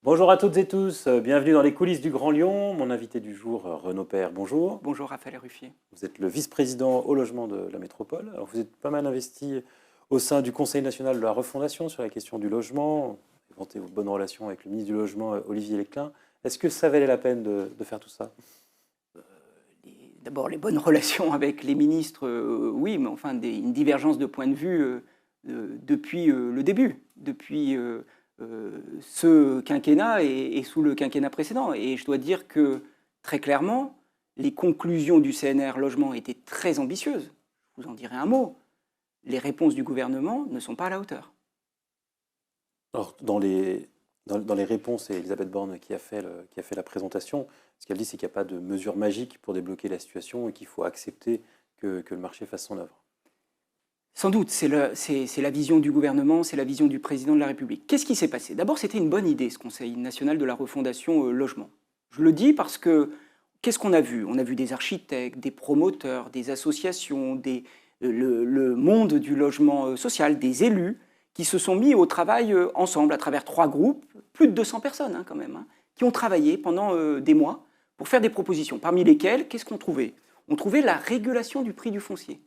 Bonjour à toutes et tous, bienvenue dans les coulisses du Grand Lyon. Mon invité du jour, Renaud Père, bonjour. Bonjour Raphaël Ruffier. Vous êtes le vice-président au logement de la métropole. Alors, vous êtes pas mal investi au sein du Conseil national de la refondation sur la question du logement. Vous avez vanté vos bonnes relations avec le ministre du Logement, Olivier Léclin. Est-ce que ça valait la peine de faire tout ça? D'abord, les bonnes relations avec les ministres, oui, mais enfin, une divergence de point de vue depuis le début, depuis ce quinquennat et sous le quinquennat précédent. Et je dois dire que, très clairement, les conclusions du CNR Logement étaient très ambitieuses. Je vous en dirai un mot. Les réponses du gouvernement ne sont pas à la hauteur. Alors, dans les réponses, c'est Elisabeth Borne qui a fait la présentation. Ce qu'elle dit, c'est qu'il n'y a pas de mesure magique pour débloquer la situation et qu'il faut accepter que le marché fasse son œuvre. Sans doute, c'est la vision du gouvernement, c'est la vision du président de la République. Qu'est-ce qui s'est passé? D'abord, c'était une bonne idée, ce Conseil national de la refondation logement. Je le dis parce que, qu'est-ce qu'on a vu? On a vu des architectes, des promoteurs, des associations, le monde du logement social, des élus, qui se sont mis au travail ensemble, à travers 3 groupes, plus de 200 personnes quand même, qui ont travaillé pendant des mois pour faire des propositions. Parmi lesquelles, qu'est-ce qu'on trouvait? On trouvait la régulation du prix du foncier.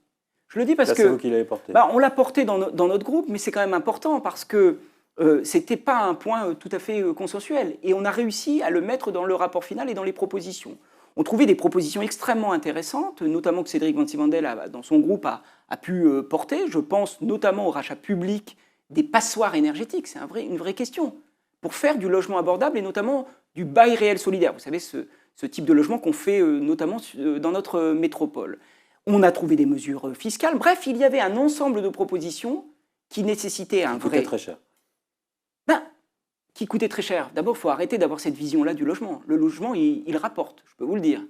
Je le dis parce que c'est vous qui l'avez porté. On l'a porté dans notre groupe, mais c'est quand même important parce que ce n'était pas un point tout à fait consensuel. Et on a réussi à le mettre dans le rapport final et dans les propositions. On trouvait des propositions extrêmement intéressantes, notamment que Cédric Van-Sivandel, dans son groupe, a pu porter. Je pense notamment au rachat public des passoires énergétiques. C'est une vraie question. Pour faire du logement abordable et notamment du bail réel solidaire. Vous savez, ce type de logement qu'on fait notamment dans notre métropole. On a trouvé des mesures fiscales. Bref, il y avait un ensemble de propositions qui nécessitaient un vrai... Qui coûtait très cher. Qui coûtait très cher. D'abord, il faut arrêter d'avoir cette vision-là du logement. Le logement, il rapporte, je peux vous le dire.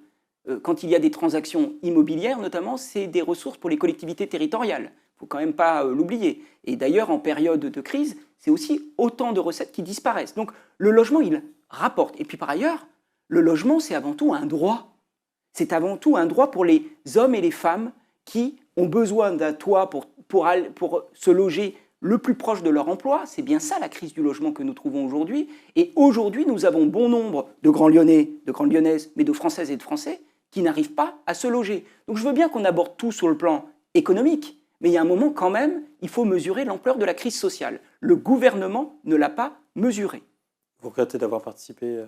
Quand il y a des transactions immobilières, notamment, c'est des ressources pour les collectivités territoriales. Il ne faut quand même pas l'oublier. Et d'ailleurs, en période de crise, c'est aussi autant de recettes qui disparaissent. Donc, le logement, il rapporte. Et puis, par ailleurs, le logement, c'est avant tout un droit. C'est avant tout un droit pour les hommes et les femmes qui ont besoin d'un toit pour se loger le plus proche de leur emploi. C'est bien ça la crise du logement que nous trouvons aujourd'hui. Et aujourd'hui, nous avons bon nombre de grands Lyonnais, de grandes Lyonnaises, mais de Françaises et de Français qui n'arrivent pas à se loger. Donc je veux bien qu'on aborde tout sur le plan économique, mais il y a un moment quand même, il faut mesurer l'ampleur de la crise sociale. Le gouvernement ne l'a pas mesurée. Vous regrettez d'avoir participé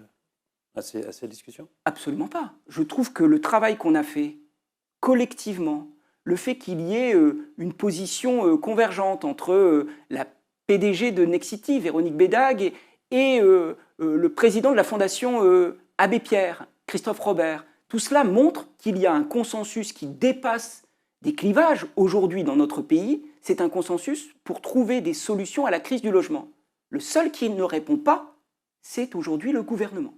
à ces discussions? Absolument pas. Je trouve que le travail qu'on a fait collectivement, le fait qu'il y ait une position convergente entre la PDG de Nexity, Véronique Bédag, et le président de la Fondation Abbé Pierre, Christophe Robert, tout cela montre qu'il y a un consensus qui dépasse des clivages aujourd'hui dans notre pays. C'est un consensus pour trouver des solutions à la crise du logement. Le seul qui ne répond pas, c'est aujourd'hui le gouvernement.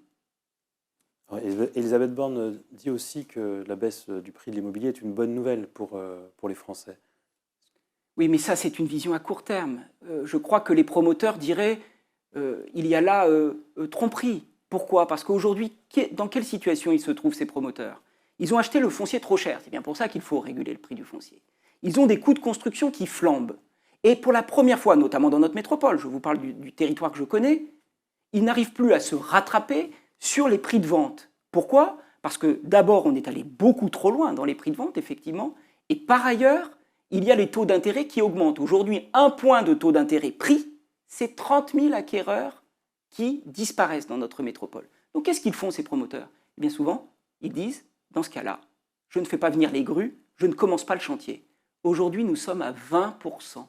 Elisabeth Borne dit aussi que la baisse du prix de l'immobilier est une bonne nouvelle pour les Français. Oui, mais ça, c'est une vision à court terme. Je crois que les promoteurs diraient il y a là tromperie. Pourquoi? Parce qu'aujourd'hui, dans quelle situation ils se trouvent, ces promoteurs? Ils ont acheté le foncier trop cher. C'est bien pour ça qu'il faut réguler le prix du foncier. Ils ont des coûts de construction qui flambent. Et pour la première fois, notamment dans notre métropole, je vous parle du territoire que je connais, ils n'arrivent plus à se rattraper sur les prix de vente. Pourquoi? Parce que d'abord, on est allé beaucoup trop loin dans les prix de vente, effectivement, et par ailleurs, il y a les taux d'intérêt qui augmentent. Aujourd'hui, 1 point de taux d'intérêt pris, c'est 30 000 acquéreurs qui disparaissent dans notre métropole. Donc qu'est-ce qu'ils font, ces promoteurs? Eh bien souvent, ils disent, dans ce cas-là, je ne fais pas venir les grues, je ne commence pas le chantier. Aujourd'hui, nous sommes à 20%.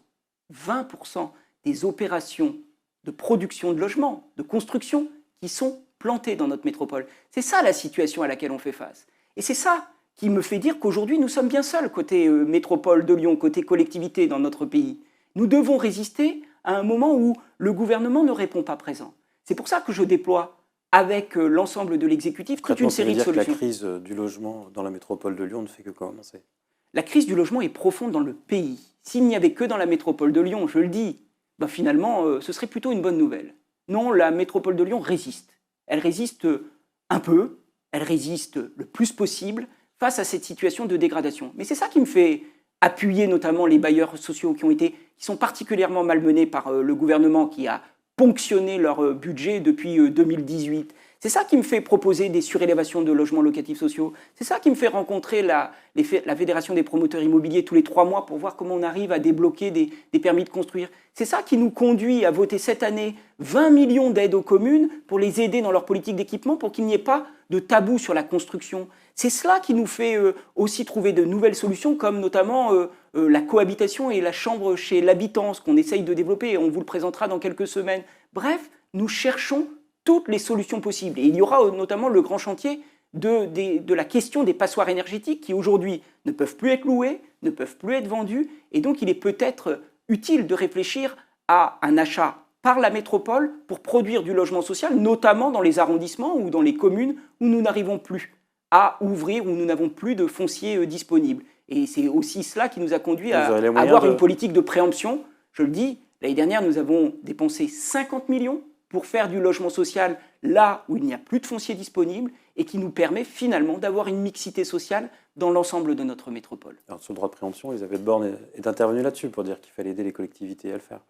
20% des opérations de production de logements, de construction, qui sont plantées dans notre métropole. C'est ça la situation à laquelle on fait face. Et c'est ça qui me fait dire qu'aujourd'hui, nous sommes bien seuls côté métropole de Lyon, côté collectivité dans notre pays. Nous devons résister à un moment où le gouvernement ne répond pas présent. C'est pour ça que je déploie avec l'ensemble de l'exécutif toute une série de solutions. La crise du logement dans la métropole de Lyon ne fait que commencer. La crise du logement est profonde dans le pays. S'il n'y avait que dans la métropole de Lyon, je le dis, finalement, ce serait plutôt une bonne nouvelle. Non, la métropole de Lyon résiste. Elle résiste un peu, elle résiste le plus possible face à cette situation de dégradation. Mais c'est ça qui me fait appuyer notamment les bailleurs sociaux qui sont particulièrement malmenés par le gouvernement qui a ponctionné leur budget depuis 2018. C'est ça qui me fait proposer des surélévations de logements locatifs sociaux. C'est ça qui me fait rencontrer la Fédération des promoteurs immobiliers tous les 3 mois pour voir comment on arrive à débloquer des permis de construire. C'est ça qui nous conduit à voter cette année 20 millions d'aides aux communes pour les aider dans leur politique d'équipement pour qu'il n'y ait pas de tabou sur la construction. C'est cela qui nous fait aussi trouver de nouvelles solutions comme notamment la cohabitation et la chambre chez l'habitant, ce qu'on essaye de développer et on vous le présentera dans quelques semaines. Bref, nous cherchons toutes les solutions possibles. Et il y aura notamment le grand chantier de la question des passoires énergétiques qui aujourd'hui ne peuvent plus être louées, ne peuvent plus être vendues. Et donc il est peut-être utile de réfléchir à un achat par la métropole pour produire du logement social, notamment dans les arrondissements ou dans les communes où nous n'arrivons plus à ouvrir, où nous n'avons plus de foncier disponible. Et c'est aussi cela qui nous a conduit à avoir une politique de préemption. Je le dis, l'année dernière, nous avons dépensé 50 millions pour faire du logement social là où il n'y a plus de foncier disponible et qui nous permet finalement d'avoir une mixité sociale dans l'ensemble de notre métropole. Alors, sur le droit de préemption, Elisabeth Borne est intervenue là-dessus pour dire qu'il fallait aider les collectivités à le faire.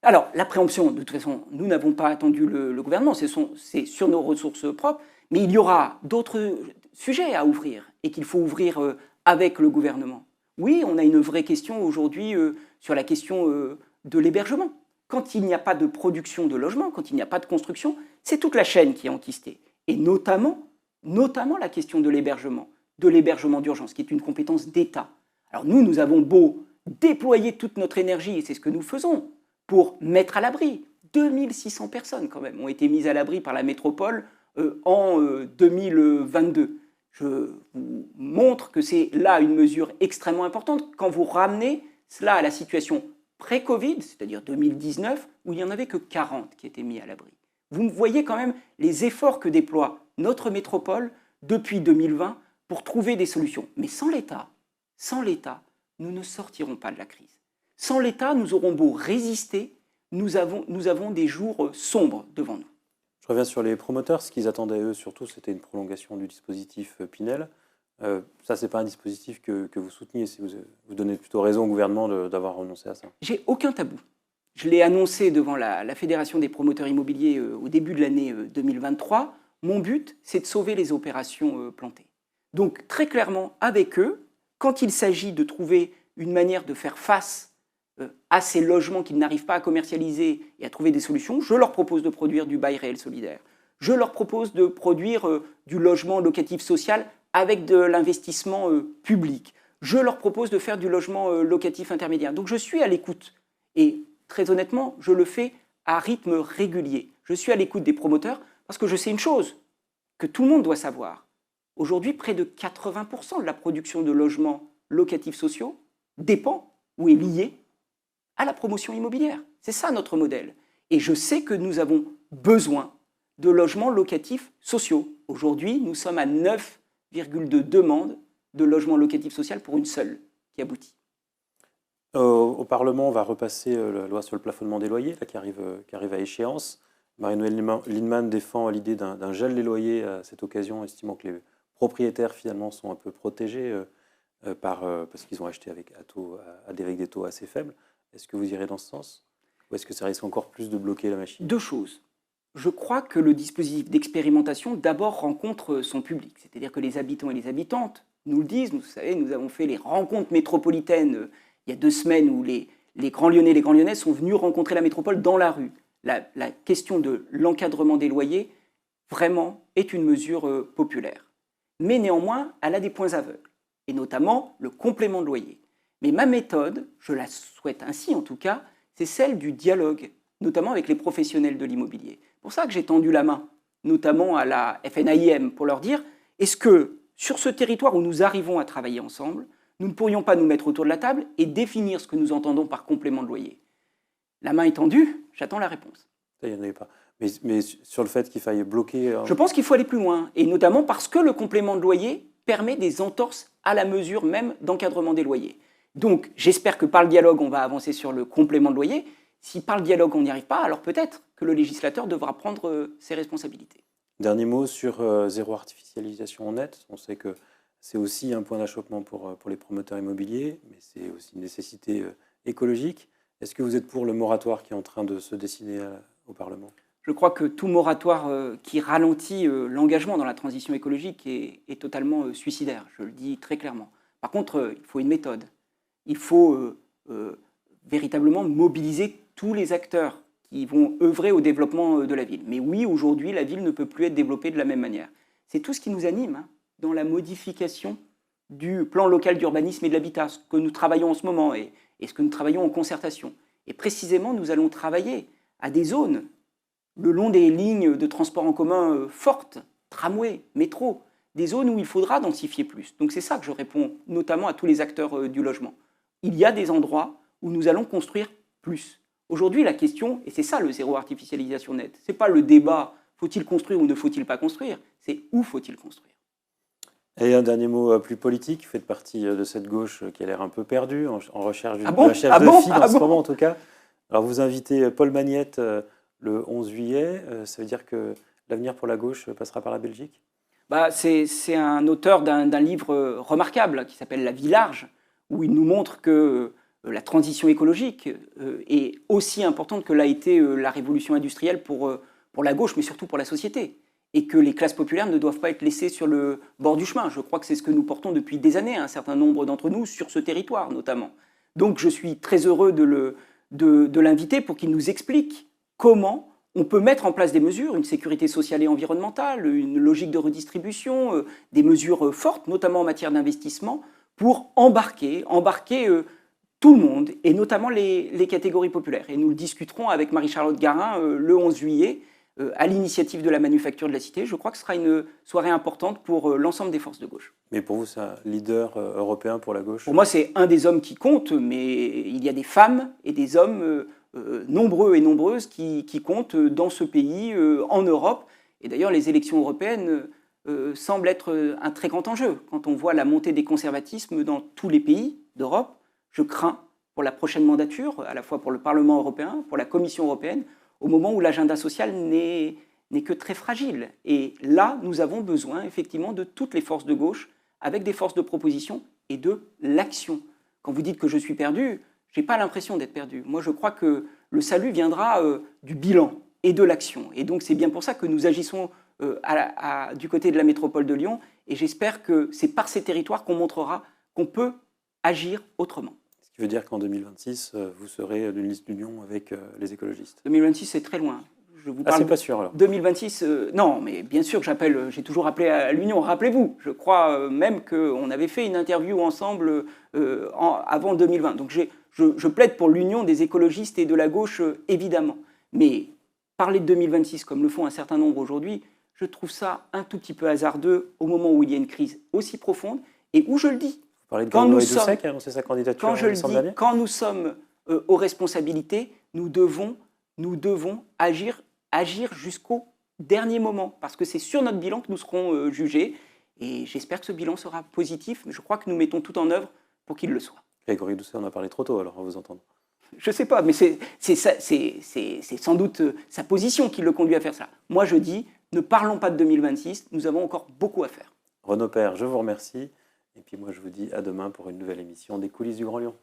Alors, la préemption, de toute façon, nous n'avons pas attendu le gouvernement, c'est sur nos ressources propres, mais il y aura d'autres sujets à ouvrir et qu'il faut ouvrir avec le gouvernement. Oui, on a une vraie question aujourd'hui sur la question de l'hébergement. Quand il n'y a pas de production de logements, quand il n'y a pas de construction, c'est toute la chaîne qui est enquistée. Et notamment la question de l'hébergement d'urgence, qui est une compétence d'État. Alors nous avons beau déployer toute notre énergie, et c'est ce que nous faisons, pour mettre à l'abri. 2600 personnes, quand même, ont été mises à l'abri par la métropole en 2022. Je vous montre que c'est là une mesure extrêmement importante quand vous ramenez cela à la situation pré-Covid, c'est-à-dire 2019, où il n'y en avait que 40 qui étaient mis à l'abri. Vous voyez quand même les efforts que déploie notre métropole depuis 2020 pour trouver des solutions. Mais sans l'État, nous ne sortirons pas de la crise. Sans l'État, nous aurons beau résister, nous avons des jours sombres devant nous. Je reviens sur les promoteurs. Ce qu'ils attendaient, eux, surtout, c'était une prolongation du dispositif Pinel. Ça, ce n'est pas un dispositif que vous souteniez, si vous donnez plutôt raison au gouvernement d'avoir renoncé à ça. J'ai aucun tabou. Je l'ai annoncé devant la Fédération des promoteurs immobiliers au début de l'année 2023. Mon but, c'est de sauver les opérations plantées. Donc, très clairement, avec eux, quand il s'agit de trouver une manière de faire face à ces logements qu'ils n'arrivent pas à commercialiser et à trouver des solutions, je leur propose de produire du bail réel solidaire. Je leur propose de produire du logement locatif social avec de l'investissement public. Je leur propose de faire du logement locatif intermédiaire. Donc je suis à l'écoute. Et très honnêtement, je le fais à rythme régulier. Je suis à l'écoute des promoteurs parce que je sais une chose que tout le monde doit savoir. Aujourd'hui, près de 80% de la production de logements locatifs sociaux dépend ou est liée à la promotion immobilière. C'est ça notre modèle. Et je sais que nous avons besoin de logements locatifs sociaux. Aujourd'hui, nous sommes à 9,2 demandes de logements locatifs sociaux pour une seule qui aboutit. Au Parlement, on va repasser la loi sur le plafonnement des loyers là, qui arrive à échéance. Marie-Noëlle Lienemann défend l'idée d'un gel des loyers à cette occasion, estimant que les propriétaires finalement sont un peu protégés parce qu'ils ont acheté avec des taux assez faibles. Est-ce que vous irez dans ce sens? Ou est-ce que ça risque encore plus de bloquer la machine? Deux choses. Je crois que le dispositif d'expérimentation d'abord rencontre son public, c'est-à-dire que les habitants et les habitantes nous le disent. Vous savez, nous avons fait les rencontres métropolitaines il y a 2 semaines où les grands Lyonnais et les grands Lyonnaises sont venus rencontrer la métropole dans la rue. La question de l'encadrement des loyers, vraiment, est une mesure populaire. Mais néanmoins, elle a des points aveugles, et notamment le complément de loyer. Mais ma méthode, je la souhaite ainsi en tout cas, c'est celle du dialogue, notamment avec les professionnels de l'immobilier. C'est pour ça que j'ai tendu la main, notamment à la FNAIM, pour leur dire, est-ce que sur ce territoire où nous arrivons à travailler ensemble, nous ne pourrions pas nous mettre autour de la table et définir ce que nous entendons par complément de loyer? La main est tendue, j'attends la réponse. Ça, il n'y en avait pas. Mais sur le fait qu'il faille bloquer... Je pense qu'il faut aller plus loin, et notamment parce que le complément de loyer permet des entorses à la mesure même d'encadrement des loyers. Donc j'espère que par le dialogue, on va avancer sur le complément de loyer. Si par le dialogue, on n'y arrive pas, alors peut-être que le législateur devra prendre ses responsabilités. Dernier mot sur zéro artificialisation nette. On sait que c'est aussi un point d'achoppement pour les promoteurs immobiliers, mais c'est aussi une nécessité écologique. Est-ce que vous êtes pour le moratoire qui est en train de se dessiner au Parlement? Je crois que tout moratoire qui ralentit l'engagement dans la transition écologique est totalement suicidaire, je le dis très clairement. Par contre, il faut une méthode. Il faut véritablement mobiliser tous les acteurs qui vont œuvrer au développement de la ville. Mais oui, aujourd'hui, la ville ne peut plus être développée de la même manière. C'est tout ce qui nous anime hein, dans la modification du plan local d'urbanisme et de l'habitat, ce que nous travaillons en ce moment et ce que nous travaillons en concertation. Et précisément, nous allons travailler à des zones le long des lignes de transport en commun fortes, tramway, métro, des zones où il faudra densifier plus. Donc c'est ça que je réponds notamment à tous les acteurs du logement. Il y a des endroits où nous allons construire plus. Aujourd'hui, la question, et c'est ça le zéro artificialisation nette, ce n'est pas le débat faut-il construire ou ne faut-il pas construire, c'est où faut-il construire. Et un dernier mot plus politique, vous faites partie de cette gauche qui a l'air un peu perdue, en recherche d'un chef de file en ce moment en tout cas. Alors vous invitez Paul Magnette le 11 juillet, ça veut dire que l'avenir pour la gauche passera par la Belgique? C'est un auteur d'un livre remarquable qui s'appelle La vie large, où il nous montre que la transition écologique est aussi importante que l'a été la révolution industrielle pour la gauche, mais surtout pour la société. Et que les classes populaires ne doivent pas être laissées sur le bord du chemin. Je crois que c'est ce que nous portons depuis des années, un certain nombre d'entre nous, sur ce territoire notamment. Donc je suis très heureux de l'inviter pour qu'il nous explique comment on peut mettre en place des mesures, une sécurité sociale et environnementale, une logique de redistribution, des mesures fortes, notamment en matière d'investissement, pour embarquer tout le monde, et notamment les catégories populaires. Et nous le discuterons avec Marie-Charlotte Garin le 11 juillet, à l'initiative de la Manufacture de la Cité. Je crois que ce sera une soirée importante pour l'ensembre des forces de gauche. Mais pour vous, c'est un leader européen pour la gauche? Pour moi, c'est un des hommes qui compte, mais il y a des femmes et des hommes nombreux et nombreuses qui comptent dans ce pays, en Europe. Et d'ailleurs, les élections européennes semblent être un très grand enjeu. Quand on voit la montée des conservatismes dans tous les pays d'Europe, je crains pour la prochaine mandature, à la fois pour le Parlement européen, pour la Commission européenne, au moment où l'agenda social n'est que très fragile. Et là, nous avons besoin effectivement de toutes les forces de gauche, avec des forces de proposition et de l'action. Quand vous dites que je suis perdu, je n'ai pas l'impression d'être perdu. Moi, je crois que le salut viendra du bilan et de l'action. Et donc, c'est bien pour ça que nous agissons du côté de la métropole de Lyon. Et j'espère que c'est par ces territoires qu'on montrera qu'on peut agir autrement. Ce qui veut dire qu'en 2026, vous serez d'une liste d'union avec les écologistes? 2026, c'est très loin. Je vous parle c'est pas sûr alors. 2026, non, mais bien sûr, j'ai toujours appelé à l'union. Rappelez-vous, je crois même qu'on avait fait une interview ensemble avant 2020. Donc je plaide pour l'union des écologistes et de la gauche, évidemment. Mais parler de 2026 comme le font un certain nombre aujourd'hui, je trouve ça un tout petit peu hasardeux au moment où il y a une crise aussi profonde et où je le dis. Vous parlez de Grégory Doucet qui a annoncé sa candidature en décembre dernier. Quand nous sommes aux responsabilités, nous devons agir jusqu'au dernier moment, parce que c'est sur notre bilan que nous serons jugés. Et j'espère que ce bilan sera positif, mais je crois que nous mettons tout en œuvre pour qu'il le soit. Grégory Doucet, on a parlé trop tôt, alors, à vous entendre. Je ne sais pas, mais c'est sans doute sa position qui le conduit à faire ça. Moi, je dis, ne parlons pas de 2026, nous avons encore beaucoup à faire. Renaud Père, je vous remercie. Et puis moi, je vous dis à demain pour une nouvelle émission des coulisses du Grand Lyon.